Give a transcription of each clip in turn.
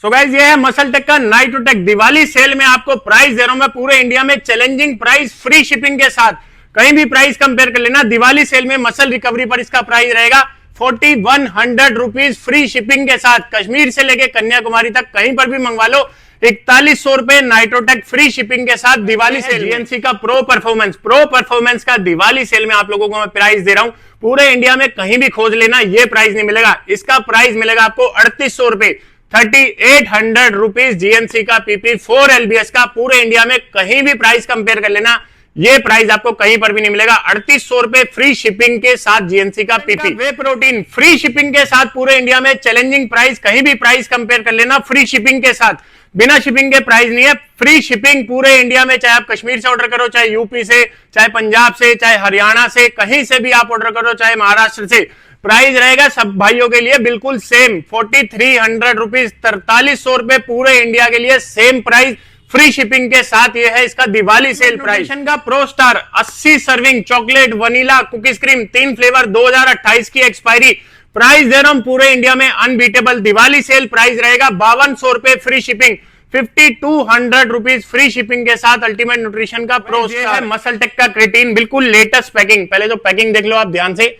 So guys, ये है मसलटेक का नाइट्रोटेक दिवाली सेल में आपको प्राइस दे रहा हूं मैं पूरे इंडिया में चैलेंजिंग प्राइस फ्री शिपिंग के साथ। कहीं भी प्राइस कंपेयर कर लेना, दिवाली सेल में मसल रिकवरी पर इसका प्राइस रहेगा 4100 रुपीज फ्री शिपिंग के साथ। कश्मीर से लेके कन्याकुमारी तक कहीं पर भी मंगवा लो 4100 रुपए नाइट्रोटेक फ्री शिपिंग के साथ दिवाली सेल। जीएनसी का प्रो परफॉर्मेंस का दिवाली सेल में आप लोगों को मैं प्राइस दे रहा हूं, पूरे इंडिया में कहीं भी खोज लेना ये प्राइस नहीं मिलेगा। इसका प्राइस मिलेगा आपको 3800 रुपए, 3800 रुपीज जीएनसी का पीपी 4 एलबीएस का। पूरे इंडिया में कहीं भी प्राइस कंपेयर कर लेना, ये प्राइस आपको कहीं पर भी नहीं मिलेगा। 3800 रुपए फ्री शिपिंग के साथ जीएनसी का पीपी वे प्रोटीन फ्री शिपिंग के साथ पूरे इंडिया में चैलेंजिंग प्राइस। कहीं भी प्राइस कंपेयर कर लेना फ्री शिपिंग के साथ, बिना शिपिंग के प्राइस नहीं है, फ्री शिपिंग पूरे इंडिया में। चाहे आप कश्मीर से ऑर्डर करो, चाहे यूपी से, चाहे पंजाब से, चाहे हरियाणा से, कहीं से भी आप ऑर्डर करो, चाहे महाराष्ट्र से, प्राइस रहेगा सब भाइयों के लिए बिल्कुल सेम 4300 रुपीज, 4300 रुपए पूरे इंडिया के लिए सेम प्राइस फ्री शिपिंग के साथ। ये है इसका दिवाली सेल प्राइस का pro star 80 serving chocolate vanilla cookies cream 3 flavour 2028 की एक्सपायरी। प्राइस दे रहा हूं पूरे इंडिया में अनबीटेबल दिवाली सेल प्राइस रहेगा 5200 रुपए free shipping, 5200 rupees free shipping के साथ अल्टीमेट न्यूट्रिशन का प्रो स्टार। मसलटेक का क्रिएटिन बिल्कुल लेटेस्ट पैकिंग, पहले तो पैकिंग देख लो आप ध्यान से।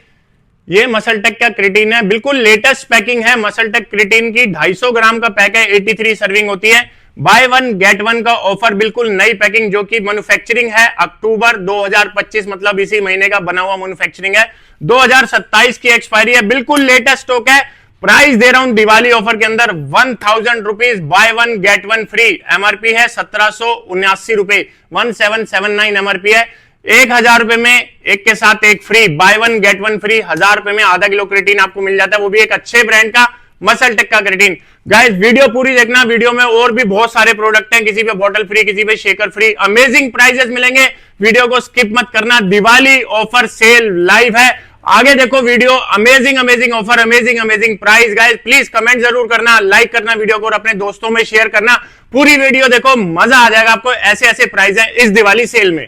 ये मसलटेक का क्रिएटिन है, बिल्कुल लेटेस्ट पैकिंग है। मसलटेक क्रिएटिन की 250 ग्राम का पैक है, 83 सर्विंग होती है। बाय वन गेट वन का ऑफर, बिल्कुल नई पैकिंग जो कि मैन्युफैक्चरिंग है अक्टूबर 2025, मतलब इसी महीने का बना हुआ मैन्युफैक्चरिंग है। 2027 की एक्सपायरी है, बिल्कुल लेटेस्ट स्टॉक है। प्राइस दे रहा हूं दिवाली ऑफर के अंदर 1000 rupees by one get one free. MRP है 1779 रुपए, 1779 एमआरपी है। 1000 रुपए में एक के साथ एक free, by one get one free. 1000 रुपए में आधा किलो क्रिएटिन आपको मिल जाता है, वो भी एक अच्छे ब्रांड का मसलटेक का क्रिएटिन। गाइस वीडियो पूरी देखना, वीडियो में और भी बहुत सारे प्रोडक्ट हैं, किसी पे बॉटल फ्री, किसी पे शेकर फ्री, अमेजिंग प्राइसेस मिलेंगे। वीडियो को स्किप मत करना, दिवाली ऑफर सेल लाइव है, आगे देखो video. Amazing offer, amazing price. Guys please comment जरूर करना, लाइक करना वीडियो को और अपने दोस्तों में शेयर करना। पूरी वीडियो देखो, मजा आ जाएगा आपको। ऐसे ऐसे प्राइस हैं इस दिवाली सेल में।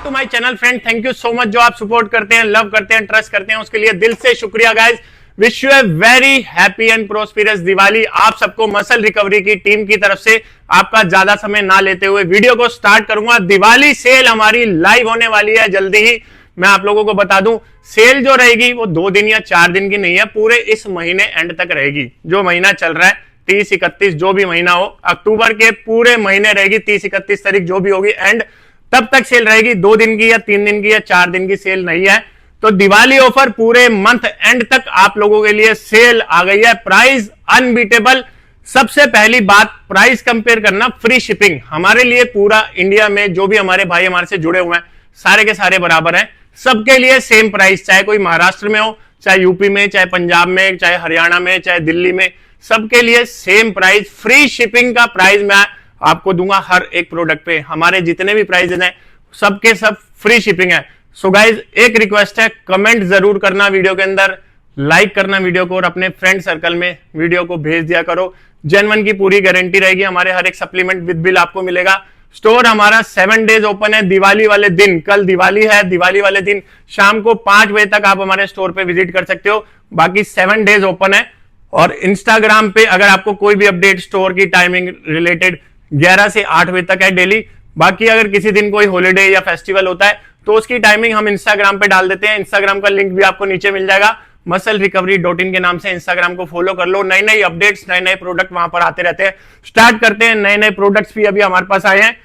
To my channel friend, thank you so much जो आप सपोर्ट करते हैं, लव करते हैं, ट्रस्ट करते हैं, उसके लिए दिल से शुक्रिया। Guys wish you a very happy and prosperous Diwali. आप सबको मसल रिकवरी की टीम की तरफ से आपका ज्यादा समय ना लेते हुए वीडियो को स्टार्ट करूंगा। दिवाली सेल हमारी लाइव होने वाली है जल्दी ही। मैं आप लोगों को बता दूं, सेल जो रहेगी वो 2 दिन या 4 दिन की नहीं है, पूरे इस महीने एंड तक रहेगी। जो महीना चल रहा है 30-31 जो भी महीना हो, अक्टूबर के पूरे महीने रहेगी, 30-31 तारीख जो भी होगी एंड तब तक सेल रहेगी। 2 दिन की या 3 दिन की या 4 दिन की सेल नहीं है। तो दिवाली ऑफर पूरे मंथ एंड तक आप लोगों के लिए सेल आ गई है। Price unbeatable. सबसे पहली बात, प्राइस कंपेयर करना, फ्री शिपिंग। हमारे लिए पूरा इंडिया में जो भी हमारे भाई हमारे से जुड़े हुए हैं सारे के सारे बराबर हैं, सबके लिए सेम प्राइस। चाहे कोई महाराष्ट्र में हो, चाहे यूपी में, चाहे पंजाब में, चाहे हरियाणा में, चाहे दिल्ली में, सबके लिए सेम प्राइस। फ्री शिपिंग का प्राइस मैं आपको दूंगा हर एक प्रोडक्ट पे। हमारे जितने भी प्राइजेस हैं सबके सब फ्री शिपिंग है। सो गाइज एक रिक्वेस्ट है, कमेंट जरूर करना वीडियो के अंदर, लाइक करना वीडियो को और अपने फ्रेंड सर्कल में वीडियो को भेज दिया करो। जेन्युइन की पूरी गारंटी रहेगी, हमारे हर एक सप्लीमेंट विद बिल आपको मिलेगा। स्टोर हमारा 7 डेज ओपन है। दिवाली वाले दिन, कल दिवाली है, दिवाली वाले दिन शाम को 5 बजे तक आप हमारे स्टोर पे विजिट कर सकते हो। बाकी 7 डेज ओपन है। और इंस्टाग्राम पे अगर आपको कोई भी अपडेट स्टोर की टाइमिंग रिलेटेड 11 से 8 बजे तक है डेली। बाकी अगर किसी दिन कोई हॉलीडे या फेस्टिवल होता है तो उसकी टाइमिंग हम इंस्टाग्राम पे डाल देते हैं। इंस्टाग्राम का लिंक भी आपको नीचे मिल जाएगा, musclerecovery.in के नाम से इंस्टाग्राम को फॉलो कर लो। नई नई अपडेट्स, नए नए प्रोडक्ट वहां पर आते रहते हैं। स्टार्ट करते हैं, नए नए प्रोडक्ट्स भी अभी हमारे पास आए हैं।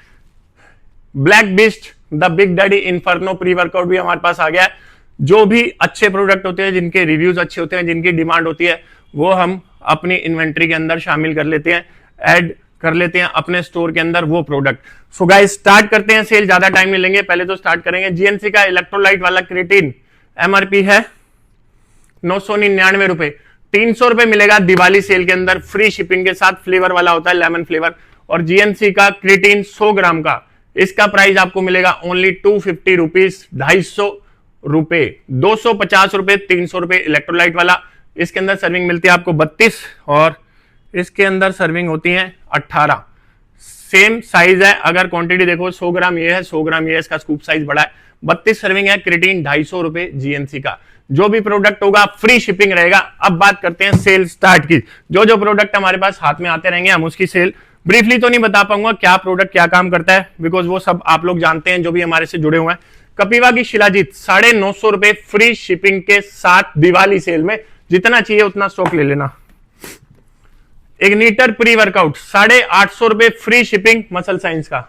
Black beast the big daddy inferno pre workout भी हमारे पास आ गया है। जो भी अच्छे प्रोडक्ट होते हैं, जिनके रिव्यूज अच्छे होते हैं, जिनकी डिमांड होती है, वो हम अपनी इन्वेंट्री के अंदर शामिल कर लेते हैं, ऐड कर लेते हैं अपने स्टोर के अंदर वो प्रोडक्ट। सो गाइस स्टार्ट करते हैं सेल, ज्यादा टाइम नहीं लेंगे। पहले तो स्टार्ट करेंगे जीएनसी का इलेक्ट्रोलाइट वाला क्रिएटिन। एमआरपी है 999 रुपए, 300 रुपए मिलेगा दिवाली सेल के अंदर फ्री शिपिंग के साथ। फ्लेवर वाला होता है, लेमन फ्लेवर। और जीएनसी का क्रिएटिन 100 ग्राम का, इसका प्राइस आपको मिलेगा ओनली 250 रुपीज, 250 रुपए, 250 रुपए, 300 रुपए इलेक्ट्रोलाइट वाला। इसके अंदर सर्विंग मिलती है आपको 32 और इसके अंदर सर्विंग होती है 18। सेम साइज है, अगर क्वांटिटी देखो 100 ग्राम ये है, 100 ग्राम ये है, इसका स्कूप साइज बड़ा है। 32 सर्विंग है, क्रिएटिन 250 रुपए जीएनसी का। जो भी प्रोडक्ट होगा फ्री शिपिंग रहेगा। अब बात करते हैं सेल स्टार्ट की। जो जो प्रोडक्ट हमारे पास हाथ में आते रहेंगे हम उसकी सेल ब्रीफली तो नहीं बता पाऊंगा क्या प्रोडक्ट क्या काम करता है, बिकॉज वो सब आप लोग जानते हैं जो भी हमारे से जुड़े हुए हैं। कपिवा की शिलाजीत 950 रुपए फ्री शिपिंग के साथ दिवाली सेल में, जितना चाहिए उतना स्टॉक ले लेना। इग्निटर प्री वर्कआउट 850 रुपए फ्री शिपिंग मसल साइंस का।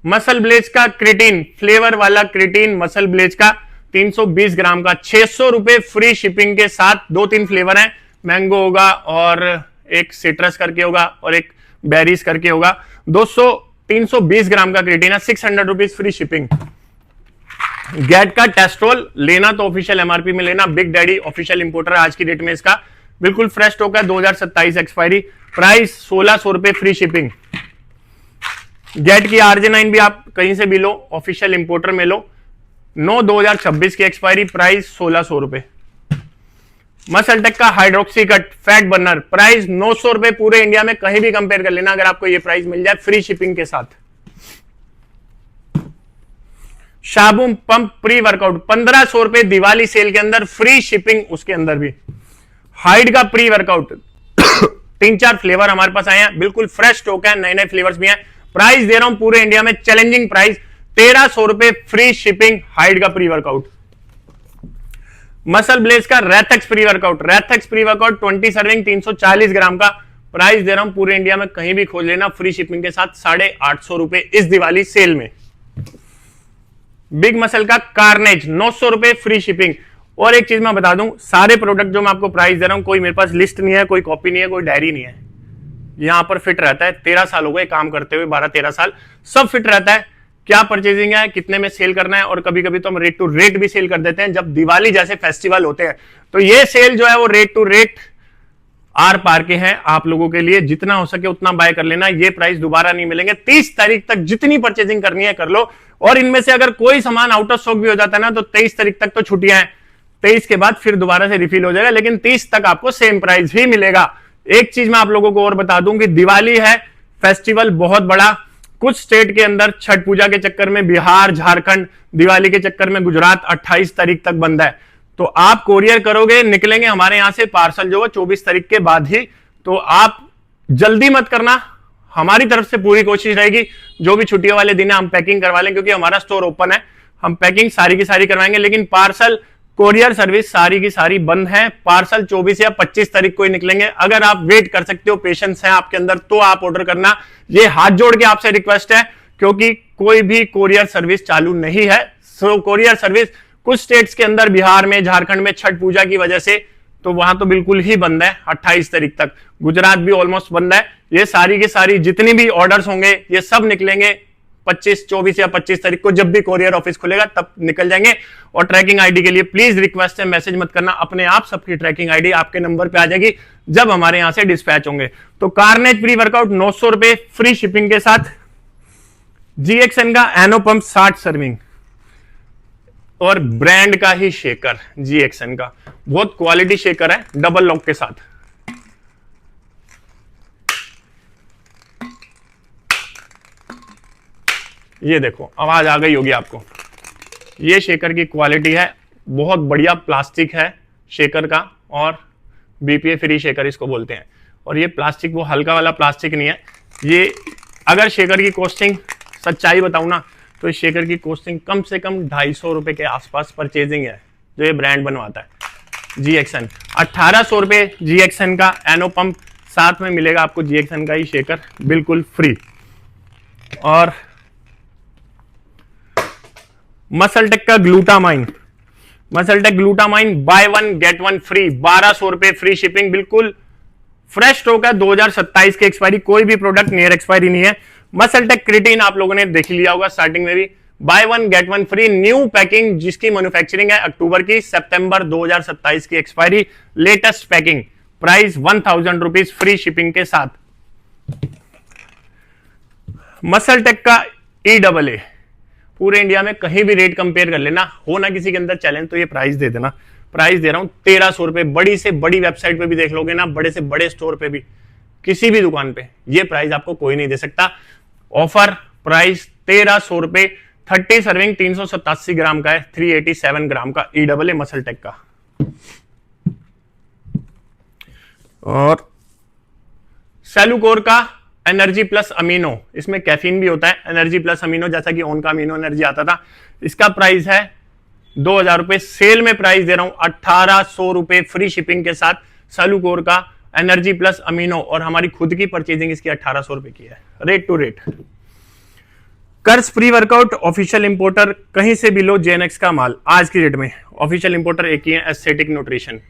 मसल ब्लेज का क्रिएटिन फ्लेवर वाला क्रिएटिन मसल ब्लेज का 320 ग्राम का 600 रुपए फ्री शिपिंग के साथ। 2-3 फ्लेवर हैं, मैंगो होगा और एक सिट्रस करके होगा और एक बेरीज करके होगा। 320 ग्राम का क्रिएटिन है, 600 रुपीज फ्री शिपिंग। गेट का टेस्ट्रोल लेना तो ऑफिशियल एमआरपी में लेना, बिग डैडी ऑफिशियल इंपोर्टर है आज की डेट में इसका, बिल्कुल फ्रेश स्टॉक है, 2027 एक्सपायरी, प्राइस 1600 रुपए फ्री शिपिंग। गेट की RJ9 भी आप कहीं से भी लो, ऑफिशियल इंपोर्टर में लो, 9/2026 की एक्सपायरी, प्राइस 1600 रुपए। मसलटेक का hydroxy cut fat burner, price 900 रुपए, पूरे इंडिया में कहीं भी कंपेयर कर लेना अगर आपको ये प्राइस मिल जाए फ्री शिपिंग के साथ। शाबूम पंप प्री वर्कआउट 1500 रुपए दिवाली सेल के अंदर, फ्री शिपिंग उसके अंदर भी। हाइड का प्री वर्कआउट 3-4 फ्लेवर हमारे पास आए हैं, बिल्कुल फ्रेश स्टॉक है, नए नए फ्लेवर्स भी हैं। प्राइस दे रहा हूं पूरे इंडिया में चैलेंजिंग प्राइस 1300 रुपए फ्री शिपिंग हाइड का प्री वर्कआउट। मसल ब्लेज का रेथेक्स प्री वर्कआउट, 20 सर्विंग 340 ग्राम का, प्राइस दे रहा हूं पूरे इंडिया में कहीं भी खोज लेना फ्री शिपिंग के साथ 850 रुपए इस दिवाली सेल में। बिग मसल का कार्नेज 900 रुपए फ्री शिपिंग। और एक चीज मैं बता दूं, सारे प्रोडक्ट जो मैं आपको प्राइस दे रहा हूं, कोई मेरे पास लिस्ट नहीं है, कोई कॉपी नहीं है, कोई डायरी नहीं है, यहां पर फिट रहता है। 13 साल हो गए काम करते हुए, 12-13 साल, सब फिट रहता है। क्या परचेजिंग है, कितने में सेल करना है, और कभी कभी तो हम रेट टू रेट भी सेल कर देते हैं जब दिवाली जैसे फेस्टिवल होते हैं। तो ये सेल जो है वो रेट टू रेट आर पार के हैं आप लोगों के लिए, जितना हो सके उतना बाय कर लेना, ये प्राइस दोबारा नहीं मिलेंगे। 30 तारीख तक जितनी परचेजिंग करनी है कर लो, और इनमें से अगर कोई सामान आउट ऑफ स्टॉक भी हो जाता है ना तो 23 तारीख तक तो छुट्टियां हैं, 23 के बाद फिर दोबारा से रिफिल हो जाएगा, लेकिन 30 तक आपको सेम प्राइस ही मिलेगा। एक चीज मैं आप लोगों को और बता दूं कि दिवाली है, फेस्टिवल बहुत बड़ा, कुछ स्टेट के अंदर छठ पूजा के चक्कर में बिहार, झारखंड, दिवाली के चक्कर में गुजरात 28 तारीख तक बंद है। तो आप कोरियर करोगे, निकलेंगे हमारे यहां से पार्सल जो है 24 तारीख के बाद ही, तो आप जल्दी मत करना, हमारी तरफ से पूरी कोशिश रहेगी जो भी छुट्टियों वाले दिन है हम पैकिंग करवा लें, क्योंकि हमारा स्टोर ओपन है, हम पैकिंग सारी की सारी करवाएंगे, लेकिन पार्सल कोरियर सर्विस सारी की सारी बंद है। पार्सल 24 या 25 तारीख को ही निकलेंगे। अगर आप वेट कर सकते हो, पेशेंस है आपके अंदर, तो आप ऑर्डर करना, ये हाथ जोड़ के आपसे रिक्वेस्ट है, क्योंकि कोई भी कोरियर सर्विस चालू नहीं है। सो कोरियर सर्विस कुछ स्टेट्स के अंदर, बिहार में, झारखंड में छठ पूजा की वजह से तो वहां तो बिल्कुल ही बंद है 28 तारीख तक, गुजरात भी ऑलमोस्ट बंद है। ये सारी की सारी जितनी भी ऑर्डर्स होंगे ये सब निकलेंगे 24 या 25 तारीख को, जब भी कोरियर ऑफिस खुलेगा तब निकल जाएंगे। और ट्रैकिंग आईडी के लिए प्लीज रिक्वेस्ट है, मैसेज मत करना, अपने आप सबकी ट्रैकिंग आईडी आपके नंबर पे आ जाएगी जब हमारे यहां से डिस्पैच होंगे। तो कार्नेज प्री वर्कआउट 900 रुपए फ्री शिपिंग के साथ। GXN का एनो पंप 60 सर्विंग और ब्रांड का ही शेकर, GXN का बहुत क्वालिटी शेकर है, डबल लॉक के साथ। ये देखो आवाज आ गई होगी आपको, ये शेकर की क्वालिटी है, बहुत बढ़िया प्लास्टिक है शेकर का, और BPA फ्री शेकर इसको बोलते हैं। और ये प्लास्टिक वो हल्का वाला प्लास्टिक नहीं है। ये अगर शेकर की कॉस्टिंग सच्चाई बताऊं ना, तो इस शेकर की कॉस्टिंग कम से कम 250 रुपए के आसपास परचेजिंग है, जो ये ब्रांड बनवाता है। GXN 1800 रुपए GXN का एनो पंप, साथ में मिलेगा आपको GXN का ही शेकर बिल्कुल फ्री। और मसलटेक का glutamine, MuscleTech glutamine buy 1 get 1 free, 1200 रुपए फ्री शिपिंग, बिल्कुल फ्रेश स्टॉक है, 2027 की एक्सपायरी, कोई भी प्रोडक्ट नियर एक्सपायरी नहीं है। मसलटेक क्रिएटिन आप लोगों ने देख लिया होगा स्टार्टिंग में भी, buy 1 get 1 free, new packing जिसकी मैन्युफैक्चरिंग है अक्टूबर की, सितंबर 2027 की expiry, latest packing, price 1000 rupees free shipping के साथ। मसलटेक का EAA, पूरे इंडिया में कहीं भी रेट कंपेयर कर लेना, हो ना किसी के अंदर चैलेंज तो ये प्राइस दे देना। प्राइस दे रहा हूं 1300 रुपए, बड़ी से बड़ी वेबसाइट पे भी देख लोगे ना, बड़े से बड़े स्टोर पे भी किसी भी दुकान पे ये प्राइस आपको कोई नहीं दे सकता। ऑफर प्राइस 1300 रुपए, 30 सर्विंग 387 ग्राम का है, 387 ग्राम का EAA मसल टेक का। और सेलुकोर का एनर्जी प्लस अमीनो, इसमें कैफीन भी होता है, एनर्जी प्लस अमीनो, जैसा कि ऑन का अमीनो एनर्जी आता था। इसका प्राइस है 2000 रुपए, सेल में प्राइस दे रहा हूं 1800 रुपए फ्री शिपिंग के साथ। सेलुकोर का एनर्जी प्लस अमीनो, और हमारी खुद की परचेजिंग इसकी 1800 रुपए की है, rate to rate. Curse pre workout official importer, कहीं से भी लो जेएनएक्स का माल आज की डेट में। ऑफिशियल इंपोर्टर एक ही है, एस्थेटिक न्यूट्रिशन।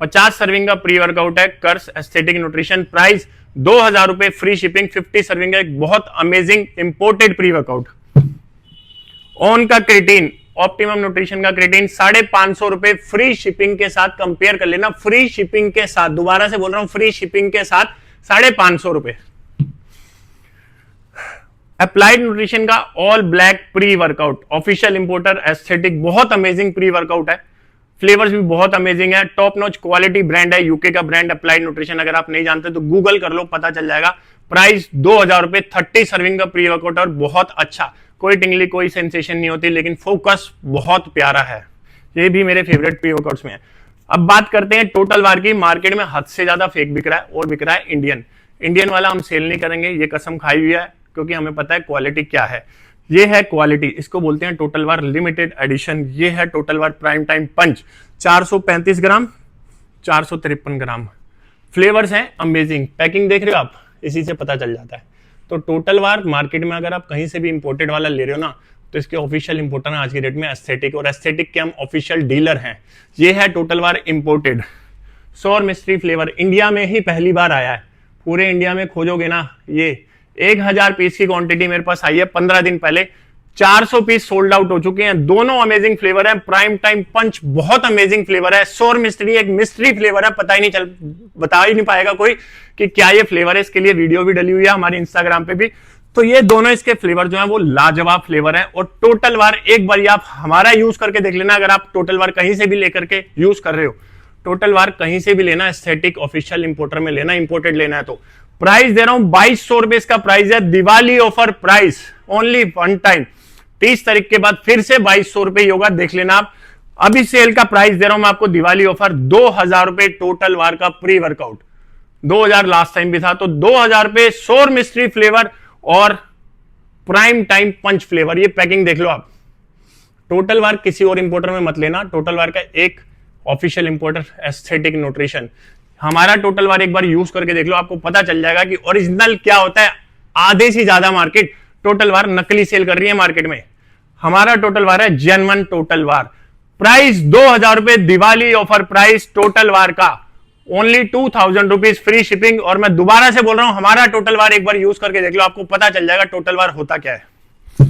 50 सर्विंग का प्री वर्कआउट है कर्स एस्थेटिक न्यूट्रिशन, प्राइस 2000 रुपए फ्री शिपिंग। 50 सर्विंग का एक बहुत amazing imported pre workout. On का क्रेटीन, ऑप्टिमम न्यूट्रिशन का क्रेटीन 550 रुपए फ्री शिपिंग के साथ। कंपेयर कर लेना, फ्री शिपिंग के साथ, दोबारा से बोल रहा हूं, फ्री शिपिंग के साथ 550 रुपए। अप्लाइड न्यूट्रिशन का all black pre workout, official importer aesthetic, बहुत अमेजिंग प्री वर्कआउट है, फ्लेवर्स भी बहुत अमेजिंग है, टॉप नॉच क्वालिटी ब्रांड है, यूके का ब्रांड अप्लाइड न्यूट्रिशन। अगर आप नहीं जानते तो गूगल कर लो, पता चल जाएगा। प्राइस 2000 रुपए, 30 सर्विंग का प्री वर्कआउट, और बहुत अच्छा, कोई टिंगली कोई सेंसेशन नहीं होती, लेकिन फोकस बहुत प्यारा है। ये भी मेरे फेवरेट प्री वर्कआउट्स में है। अब बात करते हैं टोटल वार की। मार्केट में हद से ज्यादा फेक बिक रहा है, और बिक रहा है इंडियन वाला हम सेल नहीं करेंगे, ये कसम खाई हुई है, क्योंकि हमें पता है क्वालिटी क्या है। ये है क्वालिटी, इसको बोलते हैं टोटल वार लिमिटेड एडिशन। ये है टोटल वार प्राइम टाइम पंच, 435 ग्राम, 453 ग्राम। फ्लेवर्स हैं अमेजिंग, पैकिंग देख रहे हो आप, इसी से पता चल जाता है। तो टोटल वार मार्केट में अगर आप कहीं से भी इंपोर्टेड वाला ले रहे हो ना, तो इसके ऑफिशियल इंपोर्टर है आज की डेट में एस्थेटिक, और एस्थेटिक के हम ऑफिशियल डीलर हैं। ये है टोटल वार इंपोर्टेड। सोर मिस्ट्री फ्लेवर इंडिया में ही पहली बार आया है, पूरे इंडिया में खोजोगे ना, ये 1000 पीस की क्वांटिटी मेरे पास आई है 15 दिन पहले, 400 पीस सोल्ड आउट हो चुके हैं। दोनों अमेजिंग फ्लेवर है। प्राइम टाइम पंच बहुत अमेजिंग फ्लेवर है। सोर मिस्ट्री एक मिस्ट्री फ्लेवर है, बता ही नहीं पाएगा कोई कि क्या ये फ्लेवर है। इसके लिए वीडियो भी डली हुई है हमारे इंस्टाग्राम पे भी। तो ये दोनों इसके फ्लेवर जो है वो लाजवाब फ्लेवर है। और टोटल वार एक बार आप हमारा यूज करके देख लेना, अगर आप टोटल वार कहीं से भी लेकर के यूज कर रहे हो, टोटल वार कहीं से भी लेना, एस्थेटिक ऑफिशियल इंपोर्टर में लेना, इंपोर्टेड लेना है तो प्राइस दे रहा हूं 2200 रुपए इसका प्राइस है। Diwali offer price, only one time, 30 तारीख के बाद फिर से 2200 रुपए होगा, देख लेना आप। अभी सेल का प्राइस दे रहा हूं मैं आपको दिवाली ऑफर 2000 रुपए टोटल वार का प्री वर्कआउट। 2000 लास्ट टाइम भी था, तो 2000 रुपए सोर मिस्ट्री फ्लेवर और प्राइम टाइम पंच फ्लेवर। ये पैकिंग देख लो आप। टोटल वार किसी और इंपोर्टर में मत लेना, टोटल वार का एक ऑफिशियल इंपोर्टर एस्थेटिक न्यूट्रिशन। हमारा टोटल वार एक बार यूज करके देख लो, आपको पता चल जाएगा कि ओरिजिनल क्या होता है। आधे से ज्यादा मार्केट टोटल वार नकली सेल कर रही है मार्केट में, हमारा टोटल वार है जेन्युइन टोटल वार। प्राइस 2000 रुपए दिवाली ऑफर प्राइस टोटल वार का, ओनली 2000 रुपीज फ्री शिपिंग। और मैं दोबारा से बोल रहा हूं, हमारा टोटल वार एक बार यूज करके देख लो, आपको पता चल जाएगा टोटल वार होता क्या है।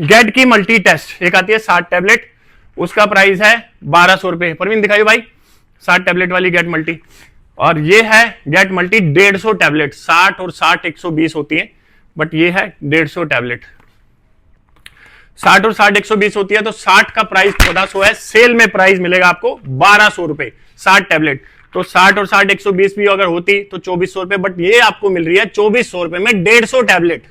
गेट की मल्टी टेस्ट एक आती है 60 टैबलेट, उसका प्राइस है 1200 रुपए। परवीन दिखाइए भाई, 60 टैबलेट वाली गेट मल्टी। और ये है गेट मल्टी 150 टैबलेट, 60 और 60 120 होती है, बट ये है 150 टैबलेट। 60 और 60 120 होती है, तो 60 का प्राइस 1400 है। सेल में प्राइस मिलेगा आपको 1200 रुपए 60 टैबलेट। तो 60 और 60 120 भी अगर होती तो 2400 रुपए, बट ये आपको मिल रही है 2400 रुपए में 150 टैबलेट।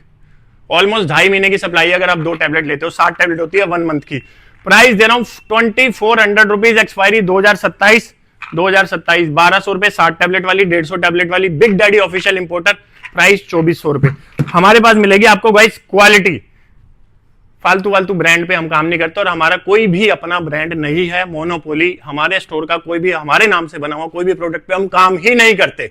ऑलमोस्ट 2.5 महीने की सप्लाई अगर आप 2 टैबलेट लेते हो, 60 टैबलेट होती है 1 मंथ की। प्राइस दे रहा हूं 2400 रुपीज, एक्सपायरी 2027 1200 रुपए 60 टैबलेट वाली, 150 टैबलेट वाली। Big daddy official importer, price 2400 रुपए। हमारे पास मिलेगी आपको गाइस क्वालिटी। फालतू ब्रांड पे हम काम नहीं करते, और हमारा कोई भी अपना ब्रांड नहीं है, मोनोपोली। हमारे स्टोर का कोई भी हमारे नाम से बना हुआ कोई भी प्रोडक्ट पे हम काम ही नहीं करते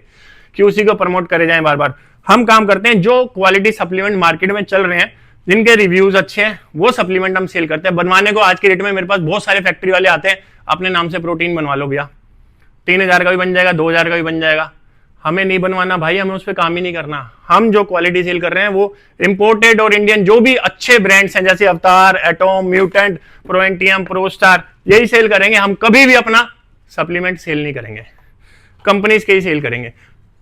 कि उसी को प्रमोट करे जाए बार बार। हम काम करते हैं जो क्वालिटी सप्लीमेंट मार्केट में चल रहे हैं, जिनके रिव्यूज अच्छे हैं, वो सप्लीमेंट हम सेल करते हैं। बनवाने को आज की डेट में मेरे पास बहुत सारे फैक्ट्री वाले आते हैं, अपने नाम से प्रोटीन बनवा लो भैया, 3000 का भी बन जाएगा, 2000 का भी बन जाएगा। हमें नहीं बनवाना भाई, हमें उस पर काम ही नहीं करना। हम जो क्वालिटी सेल कर रहे हैं वो इंपोर्टेड और इंडियन जो भी अच्छे ब्रांड्स हैं, जैसे अवतार, एटोम, म्यूटेंट, प्रोएंटियम, प्रोस्टार, यही सेल करेंगे। हम कभी भी अपना सप्लीमेंट सेल नहीं करेंगे, कंपनीज के ही सेल करेंगे।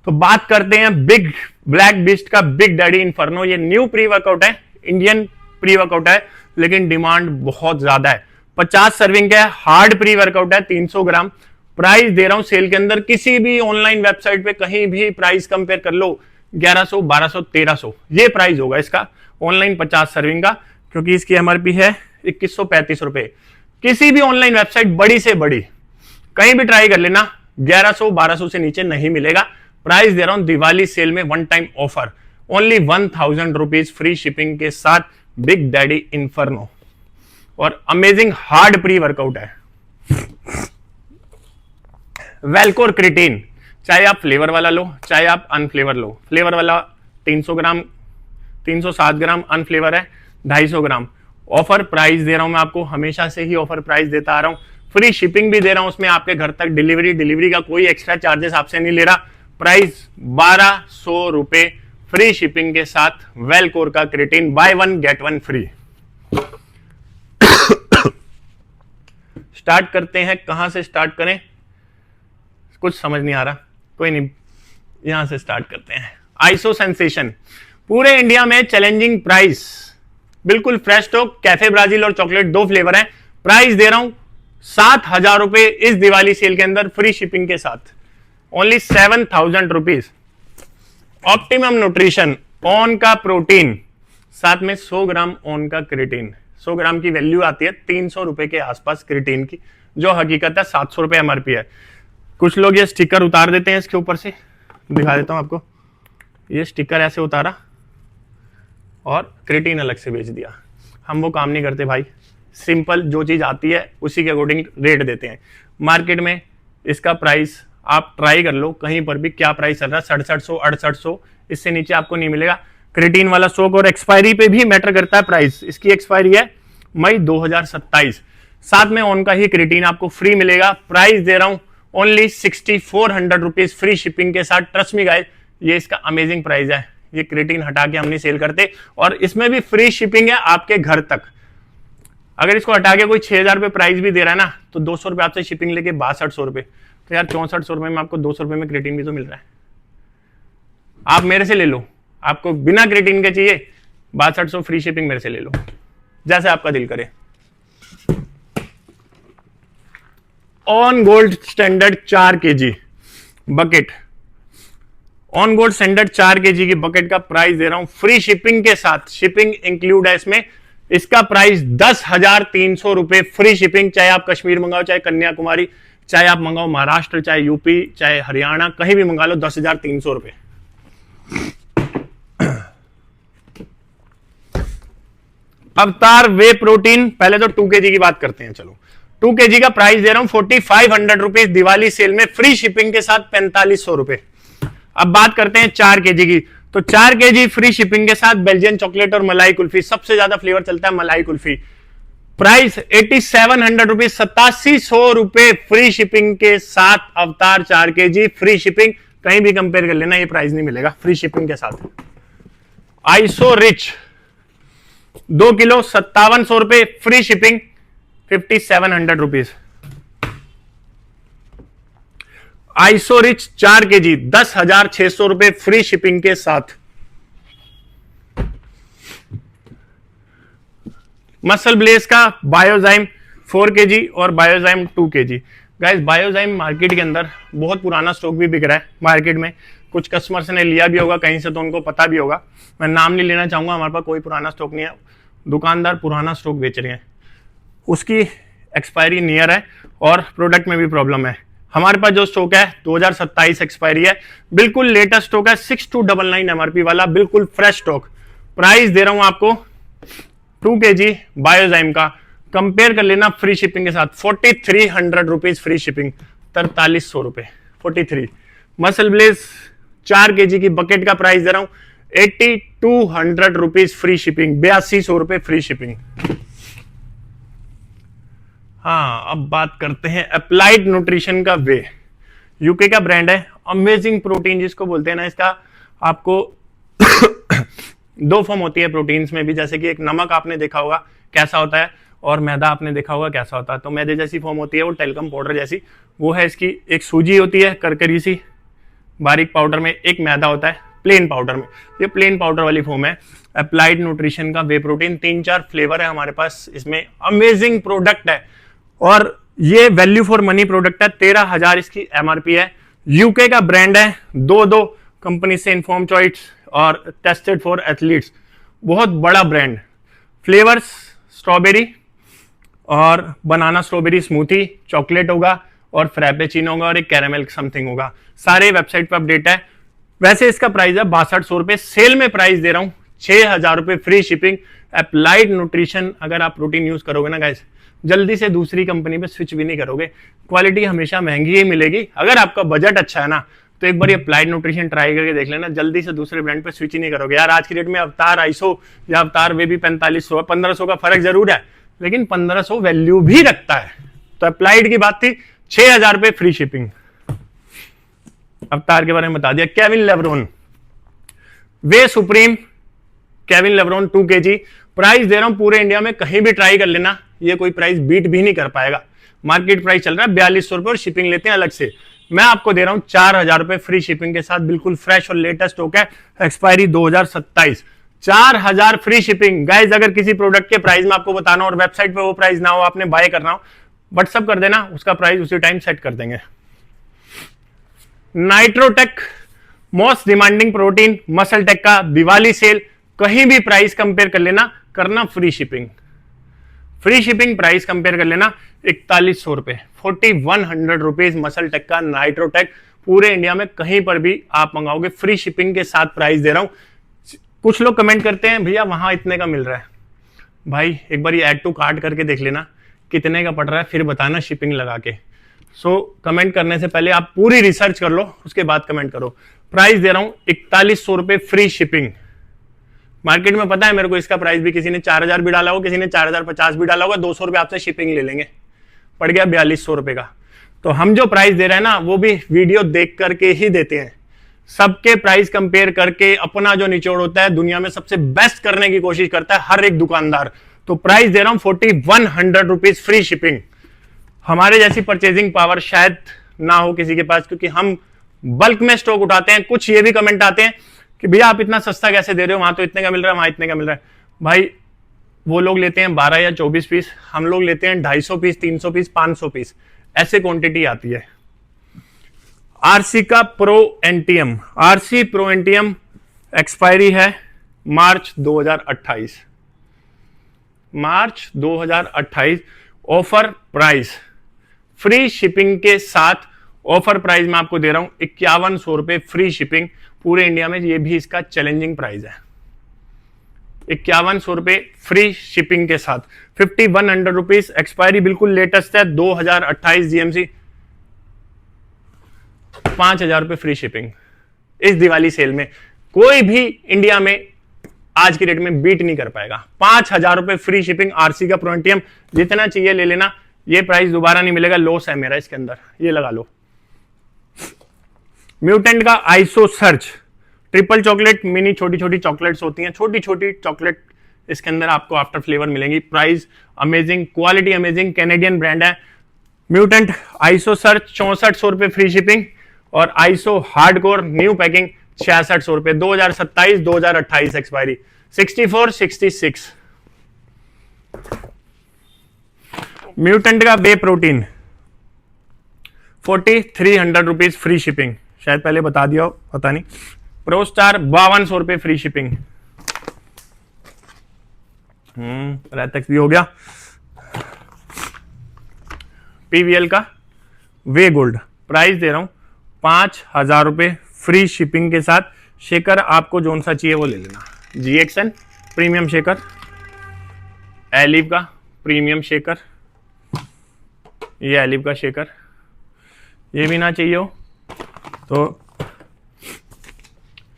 तो बात करते हैं बिग ब्लैक बीस्ट का बिग डैडी इन्फर्नो। ये न्यू प्री वर्कआउट है, इंडियन प्री वर्कआउट है, लेकिन डिमांड बहुत ज्यादा है। 50 सर्विंग का हार्ड प्री वर्कआउट है, 300 ग्राम। प्राइस दे रहा हूं सेल के अंदर, किसी भी ऑनलाइन वेबसाइट पे कहीं भी प्राइस कंपेयर कर लो, 1100, 1200, 1300 ये प्राइस होगा इसका ऑनलाइन 50 सर्विंग का, क्योंकि इसकी एमआरपी है 2135 रुपए। किसी भी ऑनलाइन वेबसाइट बड़ी से बड़ी कहीं भी ट्राई कर लेना, 1100, 1200 से नीचे नहीं मिलेगा। प्राइस दे रहा हूं दिवाली सेल में, one time offer, only 1000 rupees free shipping के साथ, बिग डैडी इन्फर्नो, और अमेजिंग हार्ड प्री वर्कआउट है। वेलकोर क्रिटीन, चाहे आप फ्लेवर वाला लो चाहे आप अनफ्लेवर लो, फ्लेवर वाला 300 ग्राम 307 ग्राम, अनफ्लेवर है 250 ग्राम। ऑफर प्राइस दे रहा हूं मैं आपको, हमेशा से ही ऑफर प्राइस देता आ रहा हूं, फ्री शिपिंग भी दे रहा हूं उसमें, आपके घर तक डिलीवरी का कोई एक्स्ट्रा चार्जेस आपसे नहीं ले रहा। प्राइस 1200 रुपए फ्री शिपिंग के साथ, वेलकोर का creatine, by one get one free. Start करते हैं, कहां से स्टार्ट करें कुछ समझ नहीं आ रहा, कोई नहीं, यहां से स्टार्ट करते हैं। आइसो सेंसेशन, पूरे इंडिया में चैलेंजिंग प्राइस, बिल्कुल फ्रेश स्टॉक, कैफे ब्राजील और चॉकलेट 2 फ्लेवर है। प्राइस दे रहा हूं 7000 रुपए इस दिवाली सेल के अंदर, फ्री शिपिंग के साथ, only 7000 rupees. Optimum nutrition on का प्रोटीन, साथ में 100 ग्राम ऑन का क्रिटीन, 100 ग्राम की वैल्यू आती है 300 रुपए के आसपास क्रिटीन की, जो हकीकत है 700 रुपए एमआरपी है। कुछ लोग ये स्टिकर उतार देते हैं इसके ऊपर से, दिखा देता हूं आपको, ये स्टिकर ऐसे उतारा और क्रिटीन अलग से बेच दिया। हम वो काम नहीं करते भाई, सिंपल जो चीज आती है उसी के अकॉर्डिंग रेट देते हैं। मार्केट में इसका प्राइस आप ट्राई कर लो, कहीं पर भी क्या प्राइस चल रहा है, 6700, 6800, इससे नीचे आपको नहीं मिलेगा। क्रिटीन वाला स्टॉक, और एक्सपायरी पे भी मैटर करता है प्राइस, इसकी एक्सपायरी है मई 2027। साथ में ऑन का ही क्रिटीन आपको फ्री मिलेगा। प्राइस दे रहा हूं ओनली 6400 रुपीज फ्री शिपिंग के साथ। ट्रस्ट मी गाइस, ये इसका अमेजिंग प्राइस है। ये क्रिटीन हटा के हम नहीं सेल करते, और इसमें भी फ्री शिपिंग है आपके घर तक। अगर इसको हटा के कोई 6000 रुपए प्राइस भी दे रहा है ना, तो 200 रुपए आपसे शिपिंग लेके 6200 रुपए, तो यार 6400 रुपए में आपको 200 रुपए में क्रिटीन भी तो मिल रहा है। आप मेरे से ले लो, आपको बिना क्रिटीन के चाहिए 6200 फ्री शिपिंग, मेरे से ले लो, जैसे आपका दिल करे। On gold standard 4 kg bucket, on gold standard 4 kg की बकेट का प्राइस दे रहा हूं फ्री शिपिंग के साथ, शिपिंग इंक्लूड है इसमें। इसका प्राइस 10,300 रुपए फ्री शिपिंग, चाहे आप कश्मीर मंगाओ, चाहे कन्याकुमारी, चाहे आप मंगाओ महाराष्ट्र, चाहे यूपी, चाहे हरियाणा, कहीं भी मंगा लो, 10,300 रुपए। अवतार वे प्रोटीन, पहले तो 2 kg की बात करते हैं। चलो 2 kg का प्राइस दे रहा हूं 4500 रुपीज दिवाली सेल में, फ्री शिपिंग के साथ 4500 रुपए। अब बात करते हैं 4 kg की, तो 4 kg फ्री शिपिंग के साथ बेल्जियन चॉकलेट और मलाई कुल्फी, सबसे ज्यादा फ्लेवर चलता है मलाई कुल्फी। प्राइस 8700 रुपीज, 8700 रुपए फ्री शिपिंग के साथ। अवतार 4 kg फ्री शिपिंग, कहीं भी कंपेयर कर लेना, ये प्राइस नहीं मिलेगा फ्री शिपिंग के साथ। आइसो रिच 2 किलो 5700 रुपए free shipping, 5700 rupees. Iso rich 4 kg 10,600 रुपए फ्री शिपिंग के साथ। मसल ब्लेस का बायोजाइम 4 kg और biozyme 2 kg। Guys biozyme market के अंदर बहुत पुराना स्टॉक भी बिक रहा है मार्केट में, कुछ कस्टमर्स ने लिया भी होगा कहीं से, तो उनको पता भी होगा, मैं नाम नहीं लेना चाहूंगा, हमारे पास कोई पुराना स्टॉक नहीं है, दुकानदार पुराना स्टॉक बेच रहे हैं, उसकी एक्सपायरी नियर है और प्रोडक्ट में भी प्रॉब्लम है। हमारे पास जो स्टॉक है 2027 एक्सपायरी है, बिल्कुल लेटेस्ट स्टॉक है, 6299 एमआरपी वाला, बिल्कुल फ्रेश स्टॉक। प्राइस दे रहा हूं आपको 2 kg बायोजाइम का, कंपेयर कर लेना फ्री शिपिंग के साथ, 4300 रुपीज फ्री शिपिंग, 4300 रुपए 43। मसल ब्लेस 4 kg की बकेट का प्राइस दे रहा हूं 8200 रुपीज फ्री शिपिंग, 8200 रुपए फ्री शिपिंग। हाँ, अब बात करते हैं अप्लाइड न्यूट्रिशन का वे, यूके का ब्रांड है, अमेजिंग प्रोटीन जिसको बोलते हैं ना, इसका आपको 2 फॉर्म होती है प्रोटीन्स में भी, जैसे कि एक नमक आपने देखा होगा कैसा होता है, और मैदा आपने देखा होगा कैसा होता है। तो मैदे जैसी फॉर्म होती है वो टेल्कम पाउडर जैसी, वो है इसकी। एक सूजी होती है करकरी सी बारीक पाउडर में, एक मैदा होता है प्लेन पाउडर में, ये प्लेन पाउडर वाली फॉर्म है अप्लाइड न्यूट्रिशन का वे प्रोटीन। 3-4 फ्लेवर है हमारे पास इसमें, अमेजिंग प्रोडक्ट है। और ये वैल्यू फॉर मनी प्रोडक्ट है, 13,000 इसकी एमआरपी है। यूके का ब्रांड है, दो कंपनी से इन्फॉर्म चॉइस और टेस्टेड फॉर एथलीट्स, बहुत बड़ा ब्रांड। फ्लेवर्स स्ट्रॉबेरी और बनाना स्ट्रॉबेरी स्मूथी, चॉकलेट होगा और फ्रैपेचिनो होगा और एक कैरामेल समथिंग होगा। सारे वेबसाइट पर अपडेट है। वैसे इसका प्राइस है 6200 रुपए, सेल में प्राइस दे रहा हूं 6000 रुपए फ्री शिपिंग। अप्लाइड न्यूट्रिशन, अगर आप प्रोटीन यूज करोगे ना गाइस, जल्दी से दूसरी कंपनी पे स्विच भी नहीं करोगे, क्वालिटी हमेशा महंगी ही मिलेगी। अगर आपका बजट अच्छा है ना तो एक बार ये अप्लाइड न्यूट्रिशन ट्राई करके देख लेना, जल्दी से दूसरे ब्रांड पे स्विच ही नहीं करोगे। यार आज की डेट में अवतार आइसो या अवतार वे भी 4500 1500 का फर्क जरूर है, लेकिन 1500 वैल्यू भी रखता है। तो अप्लाइड की बात थी, 6000 रुपए फ्री शिपिंग। अवतार के बारे में बता दिया। Kevin Levrone whey supreme, Kevin Levrone 2 kg, price दे रहा हूं पूरे इंडिया में कहीं भी ट्राई कर लेना, ये कोई प्राइस बीट भी नहीं कर पाएगा। मार्केट प्राइस चल रहा है 4200 रुपए और शिपिंग लेते हैं अलग से। मैं आपको दे रहा हूं 4000 रुपए फ्री शिपिंग के साथ, बिल्कुल फ्रेश और लेटेस्ट स्टॉक है, एक्सपायरी 2027। 4000 free shipping. गाइज अगर किसी प्रोडक्ट के प्राइस में आपको बताना और वेबसाइट पे वो प्राइस ना हो, आपने बाय करना हो, व्हाट्सअप कर देना, उसका प्राइस उसी टाइम सेट कर देंगे। NitroTech most demanding protein, muscle tech का दिवाली सेल, कहीं भी प्राइस कंपेयर कर लेना, करना free shipping. Free shipping price compare कर लेना 4100 रुपए, 4100 रुपीज मसल टेक का नाइट्रोटेक। पूरे इंडिया में कहीं पर भी आप मंगाओगे फ्री शिपिंग के साथ प्राइस दे रहा हूं। कुछ लोग कमेंट करते हैं भैया वहां इतने का मिल रहा है, भाई एक बार ये ऐड टू कार्ट करके देख लेना कितने का पड़ रहा है, फिर बताना शिपिंग लगा के। कमेंट करने से पहले आप पूरी रिसर्च कर लो, उसके बाद कमेंट करो। प्राइस दे रहा हूं 4100 रुपए फ्री शिपिंग। मार्केट में पता है मेरे को इसका प्राइस भी किसी ने 4000 भी डाला होगा, किसी ने 4050 भी डाला होगा, 200 रुपए आपसे शिपिंग ले लेंगे, पड़ गया 4200 रुपए का। तो हम जो प्राइस दे रहे हैं ना वो भी वीडियो देख करके ही देते हैं, सबके प्राइस कंपेयर करके अपना जो निचोड़ होता है दुनिया में सबसे बेस्ट करने की कोशिश करता है हर एक दुकानदार। तो प्राइस दे रहा हूं 4100 रुपीज फ्री शिपिंग। हमारे जैसी परचेजिंग पावर शायद ना हो किसी के पास, क्योंकि हम बल्क में स्टॉक उठाते हैं। कुछ ये भी कमेंट आते हैं कि भैया आप इतना सस्ता कैसे दे रहे हो, वहां तो इतने का मिल रहा है, वहां इतने का मिल रहा है। भाई वो लोग लेते हैं 12 या 24 पीस, हम लोग लेते हैं 250 पीस, 300 पीस, 500 पीस, ऐसे क्वांटिटी आती है। आरसी का pro NTM, RC pro NTM expiry है मार्च 2028, मार्च 2028। ऑफर प्राइस फ्री शिपिंग के साथ, ऑफर प्राइस मैं आपको दे रहा हूं 5100 रुपए फ्री शिपिंग पूरे इंडिया में। ये भी इसका चैलेंजिंग प्राइस है, 5100 रुपए फ्री शिपिंग के साथ, 5100 रुपीज। एक्सपायरी बिल्कुल लेटेस्ट है 2028 जीएमसी। 5000 रुपए फ्री शिपिंग इस दिवाली सेल में कोई भी इंडिया में आज की डेट में बीट नहीं कर पाएगा। 5000 रुपए फ्री शिपिंग, आरसी का प्रो एनटीएम, जितना चाहिए ले लेना, ये प्राइस दोबारा नहीं मिलेगा, लॉस है मेरा इसके अंदर, ये लगा लो। म्यूटेंट का iso search triple chocolate mini, छोटी छोटी चॉकलेट्स होती हैं, छोटी छोटी चॉकलेट इसके अंदर आपको आफ्टर फ्लेवर मिलेंगी। Price amazing, quality amazing, Canadian brand है म्यूटेंट। आइसो सर्च 6400 रुपए फ्री शिपिंग और आइसो हार्डकोर न्यू पैकिंग 6600 रुपए, 2027 2028 एक्सपायरी 6466। म्यूटेंट का बे प्रोटीन 4300 रुपीज फ्री शिपिंग, शायद पहले बता दिया हो, पता नहीं। प्रो स्टार 5200 रुपए फ्री शिपिंग। रेटेक्स भी हो गया। पीवीएल का वे गोल्ड, प्राइस दे रहा हूं 5000 रुपए फ्री शिपिंग के साथ। शेकर आपको जोन सा चाहिए वो ले लेना, जीएक्सएन प्रीमियम शेकर, एलिव का प्रीमियम शेकर, ये एलिव का शेकर। ये भी ना चाहिए हो तो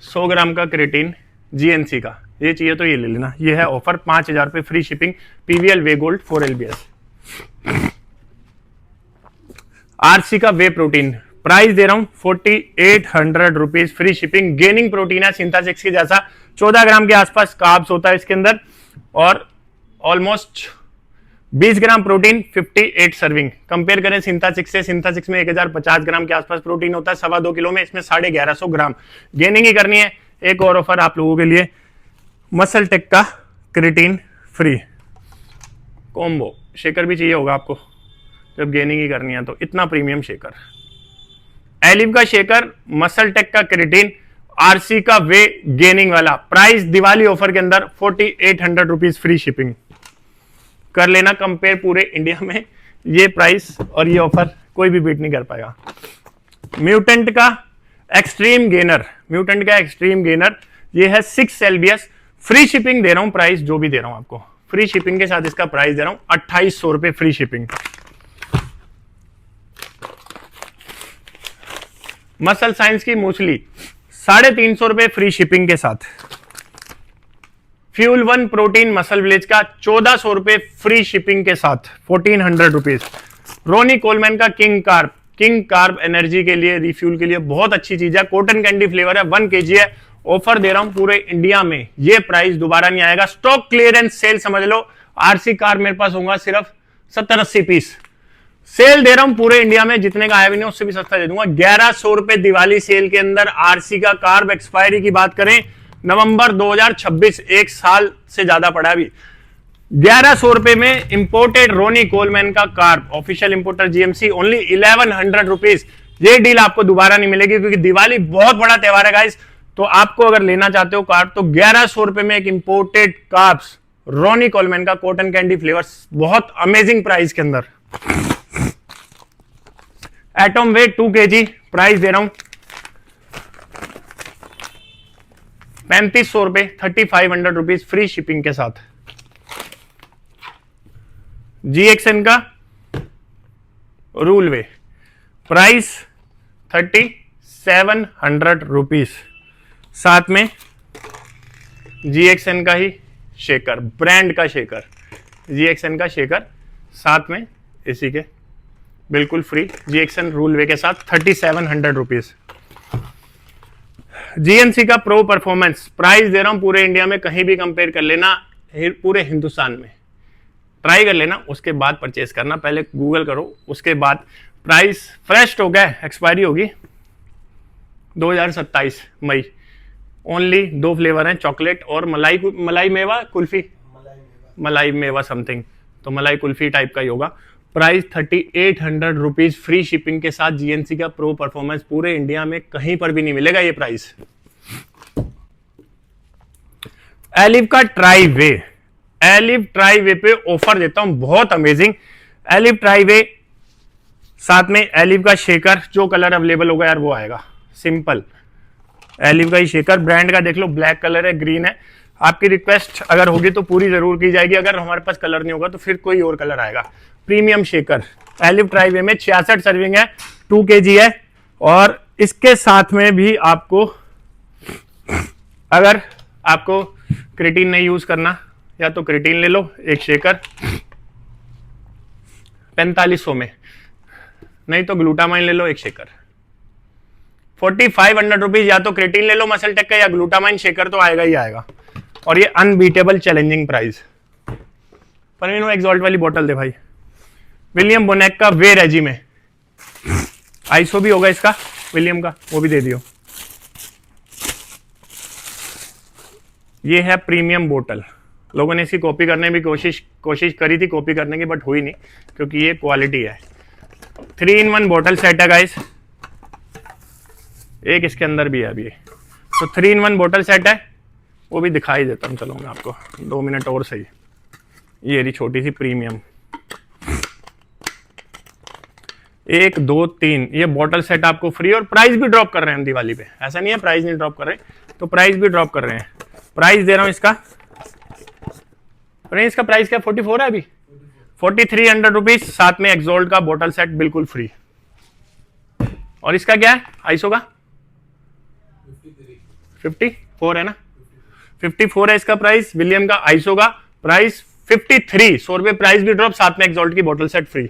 100 ग्राम का क्रेटीन जीएनसी का, ये चाहिए तो ये ले लेना। ये है ऑफर, 5000 रुपए फ्री शिपिंग, पीवीएल वे गोल्ड 4LBS। आरसी का वे प्रोटीन, प्राइस दे रहा हूं 4800 rupees free shipping. Gaining protein है सिंथेसिक्स के जैसा, 14 ग्राम के आसपास कार्ब्स होता है इसके अंदर और almost 20 gram protein, 58 serving. Compare करें सिंथेसिक्स से, सिंथेसिक्स में 1050 ग्राम के आसपास प्रोटीन होता है, 2.25 किलो में, इसमें 1150 ग्राम। गेनिंग ही करनी है। एक और ऑफर आप लोगों के लिए, मसल टेक का क्रेटीन फ्री कॉम्बो शेकर भी चाहिए होगा आपको, जब गेनिंग ही करनी है तो। इतना प्रीमियम शेकर, एलिव का शेकर, मसल टेक का क्रिएटिन, आरसी का वे गेनिंग वाला। प्राइस दिवाली ऑफर के अंदर 4800 रुपीज, फ्री शिपिंग। कर लेना कंपेयर पूरे इंडिया में, ये प्राइस और ये ऑफर कोई भी बीट नहीं कर पाएगा। म्यूटेंट का एक्सट्रीम गेनर, म्यूटेंट का एक्सट्रीम गेनर, ये है 6 एलबीएस, फ्री शिपिंग दे रहा हूं। प्राइस जो भी दे रहा हूं आपको फ्री शिपिंग के साथ इसका प्राइस दे रहा हूं 2800 रुपए, फ्री शिपिंग। मसल साइंस की मूसली 350 रुपए, फ्री शिपिंग के साथ। Fuel one protein muscle village का 1400 रुपए, फ्री शिपिंग के साथ, 1400 रुपीज। रोनी कोलमैन का किंग कार्ब एनर्जी के लिए, रिफ्यूल के लिए बहुत अच्छी चीज है। कॉटन कैंडी फ्लेवर है, 1 kg है। ऑफर दे रहा हूं पूरे इंडिया में, ये प्राइस दोबारा नहीं आएगा। स्टॉक क्लियरेंस सेल समझ लो। आरसी कार्ब मेरे पास होगा सिर्फ 70-80 पीस। सेल दे रहा हूं पूरे इंडिया में, जितने का आया भी नहीं उससे भी सस्ता दे दूंगा। 1100 रुपए दिवाली सेल के अंदर आरसी का कार्ब। एक्सपायरी की बात करें नवंबर 2026, 1 साल से ज्यादा पड़ा अभी। 1100 रुपए में इंपोर्टेड रोनी कोलमैन का carb, official importer GMC, only 1100 rupees. ये डील आपको दोबारा नहीं मिलेगी क्योंकि दिवाली बहुत बड़ा त्योहार है गाइस। तो आपको अगर लेना चाहते हो कार्ब तो 1100 रुपए में एक इंपोर्टेड कार्ब्स रोनी कोलमैन का कॉटन कैंडी फ्लेवर्स, बहुत अमेजिंग प्राइस के अंदर। एटम वेट 2 kg, प्राइस दे रहा हूं 3500 रुपए, 3500 रुपीज, फ्री शिपिंग के साथ। जीएक्सएन का रूल वे, प्राइस 3700 रुपीज, साथ में जीएक्सएन का ही शेकर, ब्रांड का शेकर, जीएक्सएन का शेकर साथ में इसी के बिल्कुल फ्री, जीएक्सएन रूल वे के साथ 3700 रुपीज। जीएनसी का प्रो परफॉर्मेंस, प्राइस दे रहा हूं पूरे इंडिया में, कहीं भी कंपेयर कर लेना, पूरे हिंदुस्तान में ट्राई कर लेना, उसके बाद परचेस करना। पहले गूगल करो, उसके बाद प्राइस फ्रेश हो गया, एक्सपायरी होगी 2027 मई। ओनली 2 फ्लेवर हैं, चॉकलेट और मलाई मेवा कुल्फी, मलाई मेवा समथिंग, तो मलाई कुल्फी टाइप का ही होगा। प्राइस 3800 रुपीज, फ्री शिपिंग के साथ। जीएनसी का प्रो परफॉर्मेंस पूरे इंडिया में कहीं पर भी नहीं मिलेगा ये प्राइस। एलिव का ट्राई वे, एलिव ट्राई वे पे ऑफर देता हूं बहुत अमेजिंग। एलिव ट्राई वे साथ में एलिव का शेकर, जो कलर अवेलेबल होगा यार वो आएगा, सिंपल एलिव का ही शेकर। ब्रांड का देख लो, ब्लैक कलर है, ग्रीन है। आपकी रिक्वेस्ट अगर होगी तो पूरी जरूर की जाएगी, अगर हमारे पास कलर नहीं होगा तो फिर कोई और कलर आएगा। प्रीमियम शेकर एलिव ट्राई वे में 66 सर्विंग है, 2 kg है। और इसके साथ में भी आपको, अगर आपको क्रिएटिन नहीं यूज करना या तो क्रिएटिन ले लो, एक शेकर 4500 में, नहीं तो ग्लूटामाइन ले लो एक शेकर 4500 रुपीज। या तो क्रिएटिन ले लो मसल टेक का, या ग्लूटामाइन शेकर तो आएगा ही आएगा। और ये अनबीटेबल चैलेंजिंग प्राइस। परवीन वो एक्सॉल्ट वाली बोतल दे भाई। विलियम बोनेक का वे रेजी में, आईसो भी होगा इसका विलियम का, वो भी दे दियो। ये है प्रीमियम बोतल। लोगों ने इसकी कॉपी करने की कोशिश करी थी कॉपी करने की, बट हुई नहीं क्योंकि ये क्वालिटी है। 3-in-1 बोतल सेट है गाइस, एक इसके अंदर भी है अभी। तो 3-in-1 बोतल सेट है, वो भी दिखाई देता हूँ, चलो मैं आपको 2 मिनट और सही। ये रही छोटी सी प्रीमियम, 1 2 3 ये बोतल सेट आपको फ्री। और प्राइस भी ड्रॉप कर रहे हैं हम दिवाली पे, ऐसा नहीं है प्राइस नहीं ड्रॉप कर रहे, तो प्राइस भी ड्रॉप कर रहे हैं। प्राइस दे रहा हूं इसका, इसका प्राइस क्या 44 है अभी, 4300 रुपीज, साथ में एक्सोल्ट का बोतल सेट बिल्कुल फ्री। और इसका क्या है आइसो का 54 है ना, 54 है इसका प्राइस। विलियम का आइसो का प्राइस 53, 100 रुपए प्राइस भी ड्रॉप, साथ में एक्सोल्ट की बोतल सेट फ्री।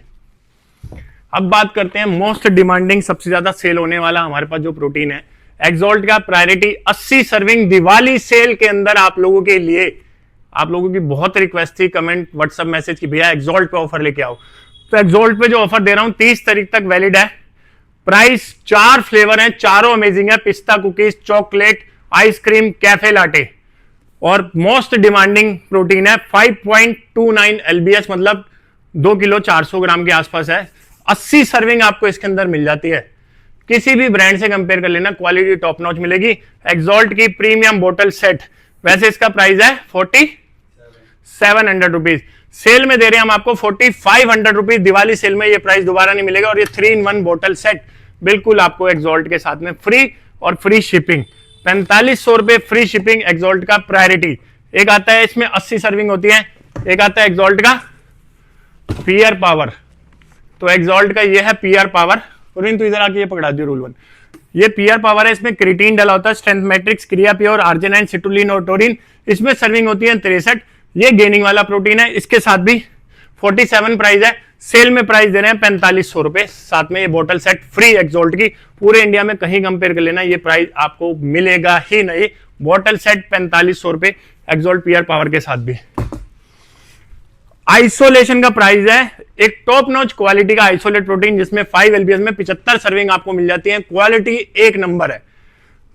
अब बात करते हैं मोस्ट डिमांडिंग, सबसे ज्यादा सेल होने वाला हमारे पास जो प्रोटीन है, एक्सोल्ट का प्रायोरिटी 80 सर्विंग दिवाली सेल के अंदर आप लोगों के लिए। आप लोगों की बहुत रिक्वेस्ट थी, कमेंट व्हाट्सएप मैसेज की, भैया एक्सोल्ट पे ऑफर लेके आओ। तो एक्सोल्ट पे जो ऑफर दे रहा हूं 30 तारीख तक वैलिड है। प्राइस 4 फ्लेवर हैं, चारों अमेजिंग है, पिस्ता cookies, chocolate, ice cream, cafe latte. और मोस्ट डिमांडिंग प्रोटीन है 5.29 LBS, मतलब 2 किलो 400 ग्राम के आसपास है। 80 सर्विंग आपको इसके अंदर मिल जाती है। किसी भी ब्रांड से कंपेयर कर लेना, क्वालिटी टॉप नॉच मिलेगी। एक्सॉल्ट की प्रीमियम बोतल सेट, वैसे इसका प्राइस है 4700 रुपीज, सेल में दे रहे हैं हम आपको 4500 रुपीज। दिवाली सेल में ये प्राइस दोबारा नहीं मिलेगा। और ये 3-in-1 बोतल सेट बिल्कुल आपको एक्सॉल्ट के साथ में फ्री, और फ्री शिपिंग 4500 रुपए फ्री शिपिंग। एक्सॉल्ट का प्रायोरिटी एक आता है, इसमें 80 सर्विंग होती है। एक आता है एक्सॉल्ट का पीआर पावर, तो एक्सॉल्ट का ये है पीआर पावर। तो इधर आके ये पकड़ा दियो रूल 1, ये पीआर पावर है। इसमें क्रिएटिन डाला होता है, स्ट्रेंथ मैट्रिक्स, क्रिया प्योर, आर्जिनाइन, सिटुलिन और टोरिन। इसमें सर्विंग होती है 63। ये गेनिंग वाला प्रोटीन है, इसके साथ भी 47 प्राइस है। सेल में प्राइस दे रहे हैं 4500 रुपए, साथ में ये बोतल सेट फ्री एक्सॉल्ट की। पूरे इंडिया में कहीं कंपेयर कर लेना, ये प्राइस आपको मिलेगा ही नहीं। बोतल सेट 4500 रुपए एक्सॉल्ट पीआर पावर के साथ भी। आइसोलेशन का प्राइस है एक टॉप नॉच क्वालिटी का आइसोलेट प्रोटीन, जिसमें 5 LBS में 75 सर्विंग आपको मिल जाती है। क्वालिटी एक नंबर है।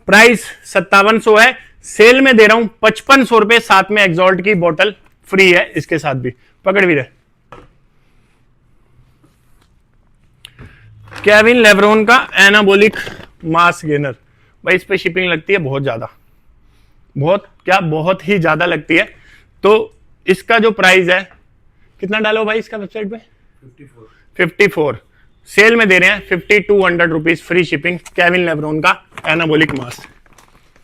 प्राइस 5700 है, सेल में दे रहा हूं 5500 रुपए, साथ में एक्सॉल्ट की बोतल फ्री है इसके साथ भी। पकड़ भी रहे केविन लेब्रोन का एनाबोलिक मास गेनर, भाई इस पे शिपिंग लगती है बहुत ज्यादा, बहुत ही ज्यादा लगती है। तो इसका जो प्राइस है, कितना डालो भाई इसका वेबसाइट पे? 54। सेल में दे रहे हैं 5200 rupees free shipping. Kevin LeBron का एनाबोलिक मास,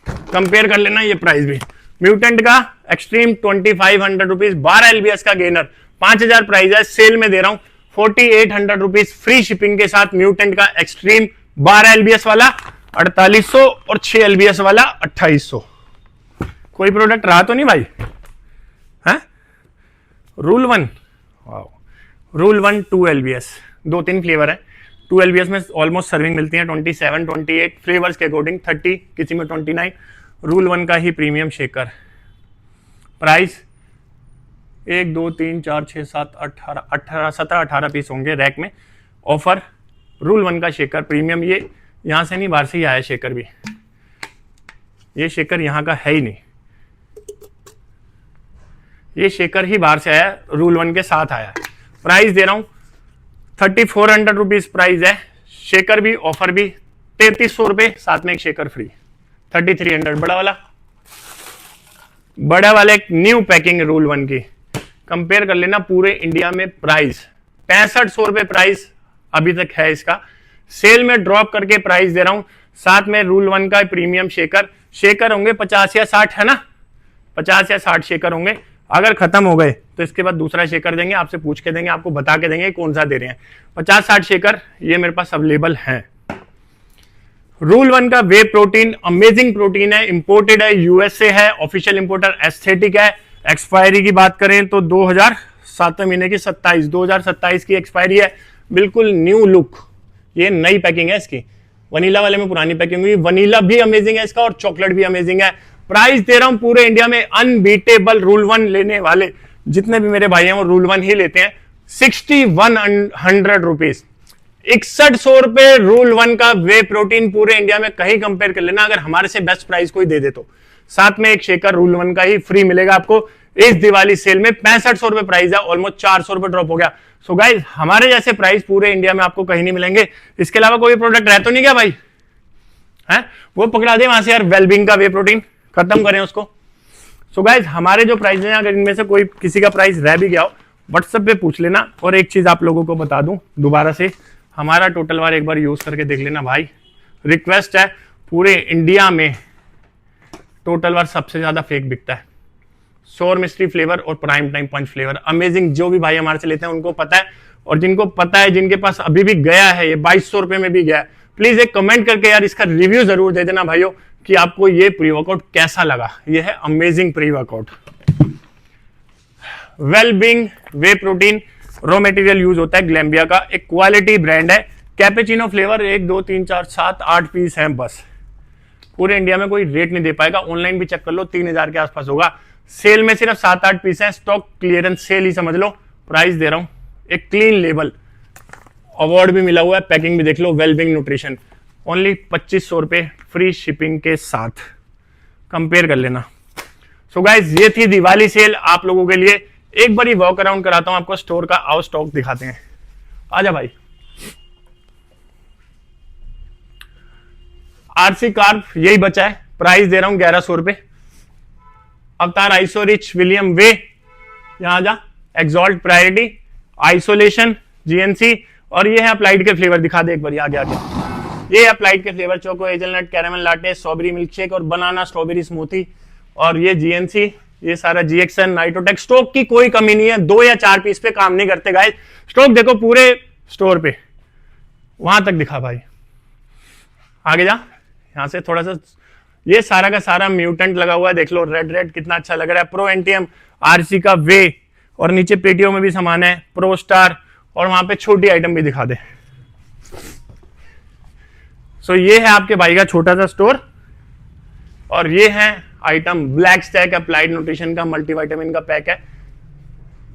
कंपेयर कर लेना ये प्राइस भी। म्यूटेंट का एक्सट्रीम 2500 रुपीज, 12 LBS का गेनर 5000 प्राइस है। सेल में दे रहा हूं 4800 रुपीज फ्री शिपिंग के साथ। म्यूटेंट का एक्सट्रीम 12 LBS वाला 4800 और 6 LBS वाला 2800। कोई प्रोडक्ट रहा तो नहीं भाई? है रूल 1, रूल 1 2 LBS, 2-3 फ्लेवर है। 2 LBS में ऑलमोस्ट सर्विंग मिलती है 27, 28 फ्लेवर्स के अकॉर्डिंग, 30, किसी में 29। रूल 1 का ही प्रीमियम शेकर, प्राइस 1 2 3 4 6 7 18 17 18 पीस होंगे रैक में। ऑफर रूल 1 का शेकर प्रीमियम, ये यहां से नहीं बाहर से ही आया शेकर भी, ये शेकर यहां का है ही नहीं, ये शेकर ही बाहर से आया, रूल 1 के साथ आया। प्राइस दे रहा हूं 3400 रुपीज प्राइस है। शेकर भी ऑफर भी 3300 रुपए, साथ में एक शेकर फ्री 3300। बड़ा वाला एक न्यू पैकिंग रूल 1 की, कंपेयर कर लेना पूरे इंडिया में प्राइस 6500 रुपए प्राइस अभी तक है इसका। सेल में ड्रॉप करके प्राइस दे रहा हूं, साथ में रूल 1 का प्रीमियम शेकर होंगे 50 या 60 है ना, 50 या 60 शेकर होंगे। अगर खत्म हो गए तो इसके बाद दूसरा शेकर देंगे, आपसे पूछ के देंगे, आपको बता के देंगे कौन सा दे रहे हैं। 50-60 शेकर ये मेरे पास अवेलेबल हैं। रूल 1 का वे प्रोटीन अमेजिंग प्रोटीन है, इंपोर्टेड है, यूएसए है, ऑफिशियल इंपोर्टर एस्थेटिक है। एक्सपायरी की बात करें तो 2007 महीने की 2027 की एक्सपायरी है। बिल्कुल न्यू लुक, ये नई पैकिंग है इसकी। वनीला वाले में पुरानी पैकिंग हुई, वनीला भी अमेजिंग है इसका और चॉकलेट भी अमेजिंग है। प्राइस दे रहा हूं पूरे इंडिया में अनबीटेबल, रूल 1 लेने वाले जितने भी मेरे भाई हैं वो रूल 1 ही लेते हैं, 6100 रुपीज, 6100 रुपए रूल 1 का वे प्रोटीन। पूरे इंडिया में कहीं कंपेयर कर लेना, अगर हमारे से बेस्ट प्राइस कोई दे दे तो। साथ में एक शेकर रूल 1 का ही फ्री मिलेगा आपको इस दिवाली सेल में। 6500 रुपए प्राइस है, ऑलमोस्ट 400 रुपए ड्रॉप हो गया। सो गाइज हमारे जैसे प्राइस पूरे इंडिया में आपको कहीं नहीं मिलेंगे। इसके अलावा कोई प्रोडक्ट रह तो नहीं क्या भाई? है वो पकड़ा दे वहां से यार, वेलबींग का वे प्रोटीन खत्म करें उसको। सो गाइज हमारे जो प्राइस हैं, अगर इनमें से कोई किसी का प्राइस रह भी गया हो व्हाट्सएप पे पूछ लेना। और एक चीज आप लोगों को बता दूं दोबारा से, हमारा टोटल वार एक बार यूज करके देख लेना भाई, रिक्वेस्ट है। पूरे इंडिया में टोटल वार सबसे ज्यादा फेक बिकता है, सोर मिस्ट्री फ्लेवर और प्राइम टाइम पंच फ्लेवर अमेजिंग। जो भी भाई हमारे से लेते हैं उनको पता है, और जिनको पता है, जिनके पास अभी भी गया है, ये 2200 रुपए में भी गया है, प्लीज एक कमेंट करके यार इसका रिव्यू जरूर दे देना भाइयों कि आपको ये प्री वर्कआउट कैसा लगा। ये है अमेजिंग प्री वर्कआउट। वेलबींग वे प्रोटीन रॉ मटेरियल यूज होता है ग्लैम्बिया का, एक क्वालिटी ब्रांड है। कैपेचिनो फ्लेवर 1 2 3 4 7 8 पीस हैं बस। पूरे इंडिया में कोई रेट नहीं दे पाएगा, ऑनलाइन भी चेक कर लो, 3000 के आसपास होगा। सेल में सिर्फ 7-8 पीस हैं, स्टॉक क्लियरेंस सेल ही समझ लो। प्राइस दे रहा हूं एक क्लीन लेबल, अवार्ड भी मिला हुआ है, पैकिंग भी देख लो, वेलबींग न्यूट्रिशन, ओनली 2500 रुपए फ्री शिपिंग के साथ। कंपेयर कर लेना। सो गाइज ये थी दिवाली सेल आप लोगों के लिए। एक बार ही वॉक अराउंड कराता हूं आपको स्टोर का, आओ स्टॉक दिखाते हैं, आजा भाई। आरसी कार्प यही बचा है, प्राइस दे रहा हूं 1100 रुपए। अवतार आइसो रिच विलियम वे, यहां जा, एक्सॉल्ट प्रायोरिटी, आइसोलेशन, जीएनसी, और ये है अप्लाइड के फ्लेवर, दिखा दे एक बार, आगे आगे। ये अप्लाइड के flavour choco hazelnut caramel latte, strawberry milk shake और बनाना स्ट्रॉबेरी स्मूथी। और ये जीएनसी, ये सारा जीएक्सन, नाइट्रोटेक। स्टॉक की कोई कमी नहीं है, 2 या 4 पीस पे काम नहीं करते गाइस। स्टॉक देखो पूरे स्टोर पे, वहां तक दिखा भाई, आगे जा, यहां से थोड़ा सा। ये सारा का सारा म्यूटेंट लगा हुआ है, देख लो, रेड रेड कितना अच्छा लग रहा है। प्रो एनटीएम, आरसी का वे, और नीचे पेटियों में भी सामान है, प्रो स्टार, और वहां पे छोटी आइटम भी दिखा दे। सो ये है आपके भाई का छोटा सा स्टोर, और ये है item black stack applied nutrition का मल्टीविटामिन का पैक है,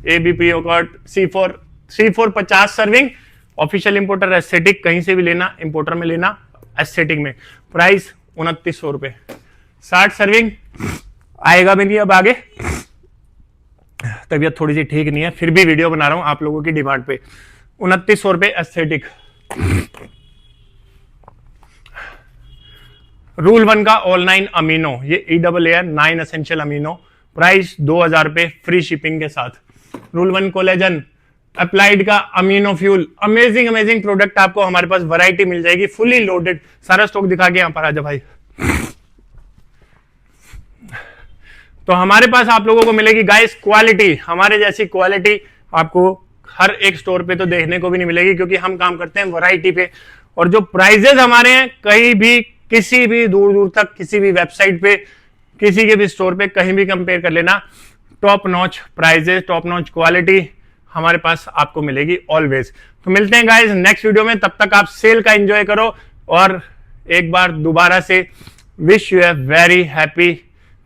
ABP yogurt C4 50 serving, official importer aesthetic, कहीं से भी लेना, इंपोर्टर में लेना, एस्थेटिक में। प्राइस 2900 रुपए, 60 सर्विंग, आएगा भी नहीं अब आगे, तबीयत थोड़ी सी ठीक नहीं है, फिर भी वीडियो बना रहा हूं आप लोगों की डिमांड पे। 2900 रुपए एस्थेटिक। रूल 1 का ऑल 9 अमीनो, ये EAA 9 एसेंशियल अमीनो, प्राइस 2000 रुपए फ्री शिपिंग के साथ। रूल 1 कोलेजन, अप्लाइड का amino fuel, amazing amazing product, आपको हमारे पास वैरायटी मिल जाएगी, फुली लोडेड। सारा स्टॉक दिखा के यहां पर आजा भाई। तो हमारे पास आप लोगों को मिलेगी गाइस क्वालिटी, हमारे जैसी क्वालिटी आपको हर एक स्टोर पे तो देखने को भी नहीं मिलेगी, क्योंकि हम काम करते हैं वैरायटी पे। और जो प्राइजेस हमारे हैं, कहीं भी किसी भी दूर दूर तक किसी भी वेबसाइट पे, किसी के भी स्टोर पे कहीं भी कंपेयर कर लेना, top notch prices, top notch quality हमारे पास आपको मिलेगी ऑलवेज। तो मिलते हैं गाइस नेक्स्ट वीडियो में, तब तक आप सेल का एंजॉय करो। और एक बार दोबारा से wish you a very happy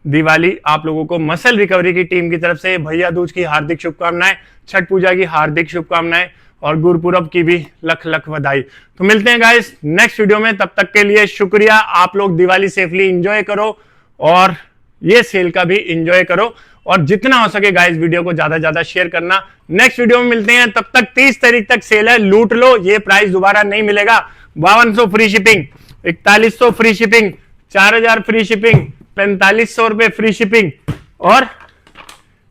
Diwali आप लोगों को। मसल रिकवरी की टीम की तरफ से भैया दूज की हार्दिक शुभकामनाएं, छठ पूजा की हार्दिक शुभकामनाएं, और गुरुपुरब की भी लख लख बधाई। तो मिलते हैं गाइस नेक्स्ट वीडियो में, तब तक के लिए शुक्रिया। आप लोग दिवाली सेफली एंजॉय करो, और ये सेल का भी एंजॉय करो, और जितना हो सके गाइस वीडियो को ज्यादा ज्यादा शेयर करना। नेक्स्ट वीडियो में मिलते हैं, तब तक 30 तारीख तक सेल है, लूट लो, ये प्राइस दोबारा नहीं मिलेगा। 5200 free shipping, 4100 free shipping, 4000 free shipping, 4500 रुपए फ्री शिपिंग, और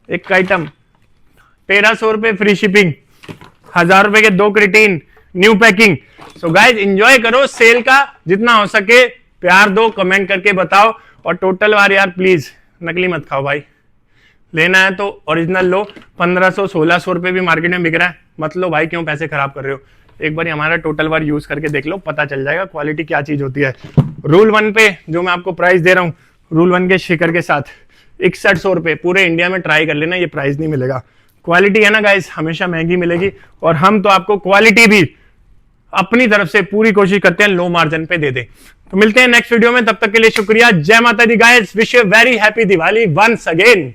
एक आइटम 1300 रुपए फ्री शिपिंग, 1000 रुपए के 2 creatine new packing. So guys enjoy करो सेल का, जितना हो सके प्यार दो, कमेंट करके बताओ, और टोटल वार यार प्लीज नकली मत खाओ भाई, लेना है तो ओरिजिनल लो। 1500-1600 रुपए भी मार्केट में बिक रहा है, मत लो भाई, क्यों पैसे खराब कर रहे हो। एक बार हमारा टोटल वार यूज करके देख लो, पता चल जाएगा क्वालिटी क्या चीज होती है। रूल 1 पे जो मैं आपको प्राइस दे रहा हूँ, रूल 1 के शिकर के साथ 6100 रुपए, पूरे इंडिया में ट्राई कर लेना, ये प्राइस नहीं मिलेगा। क्वालिटी है ना गाइस, हमेशा महंगी मिलेगी, और हम तो आपको क्वालिटी भी अपनी तरफ से पूरी कोशिश करते हैं लो मार्जिन पे दे दे। तो मिलते हैं नेक्स्ट वीडियो में, तब तक के लिए शुक्रिया। जय माता दी guys, wish you very happy Diwali once again.